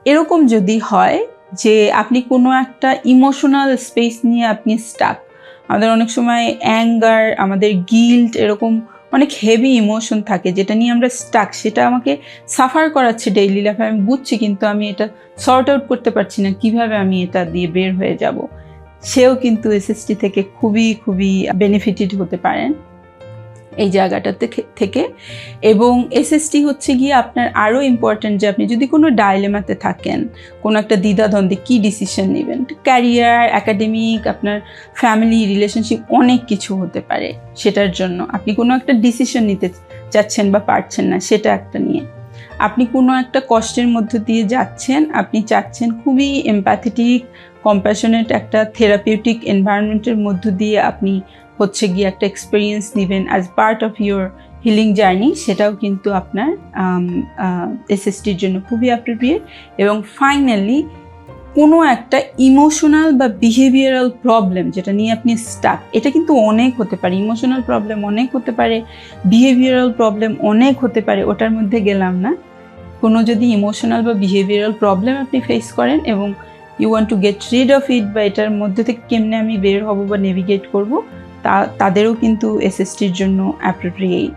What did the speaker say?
এরকম যদি হয় যে আপনি কোনো একটা ইমোশনাল স্পেস নিয়ে আপনি স্টাক, আমাদের অনেক সময় অ্যাঙ্গার, আমাদের গিল্ট, এরকম অনেক হেভি ইমোশন থাকে যেটা নিয়ে আমরা স্টাক, সেটা আমাকে সাফার করাচ্ছে ডেইলি লাইফে, আমি বুঝছি কিন্তু আমি এটা সর্ট আউট করতে পারছি না, কিভাবে আমি এটা দিয়ে বের হয়ে যাব। সেও কিন্তু এসএসটি থেকে খুবই খুবই বেনিফিটেড হতে পারেন এই জায়গাটা থেকে। এবং এসএসটি হচ্ছে গিয়ে আপনার আরও ইম্পর্ট্যান্ট যে আপনি যদি কোনো ডাইলেমাতে থাকেন, কোনো একটা দ্বিধাদ্বন্দ্বে কী ডিসিশন নেবেন, ক্যারিয়ার, একাডেমিক, আপনার ফ্যামিলি, রিলেশনশিপ, অনেক কিছু হতে পারে, সেটার জন্য আপনি কোনো একটা ডিসিশন নিতে চাচ্ছেন বা পারছেন না, সেটা একটা নিয়ে আপনি কোনো একটা কষ্টের মধ্য দিয়ে যাচ্ছেন, আপনি চাচ্ছেন খুবই এমপ্যাথেটিক, কম্প্যাশনেট একটা থেরাপিউটিক এনভায়রনমেন্টের মধ্য দিয়ে আপনি হচ্ছে গিয়ে একটা এক্সপিরিয়েন্স নেবেন as part of your healing journey, সেটাও কিন্তু আপনার এসএসটির জন্য খুবই অ্যাপ্রোপ্রিয়েট। এবং ফাইনালি কোনো একটা ইমোশনাল বা বিহেভিয়ারাল প্রবলেম যেটা নিয়ে আপনি স্টাক, এটা কিন্তু অনেক হতে পারে, ইমোশনাল প্রবলেম অনেক হতে পারে, বিহেভিয়ারাল প্রবলেম অনেক হতে পারে, ওটার মধ্যে গেলাম না। কোনো যদি ইমোশনাল বা বিহেভিয়ারাল প্রবলেম আপনি ফেস করেন এবং you want to get rid of it, বা এটার মধ্যে থেকে কেমনে আমি বের হব বা নেভিগেট করব, তাদেরও কিন্তু এসএসটির জন্য অ্যাপ্রোপ্রিয়েট।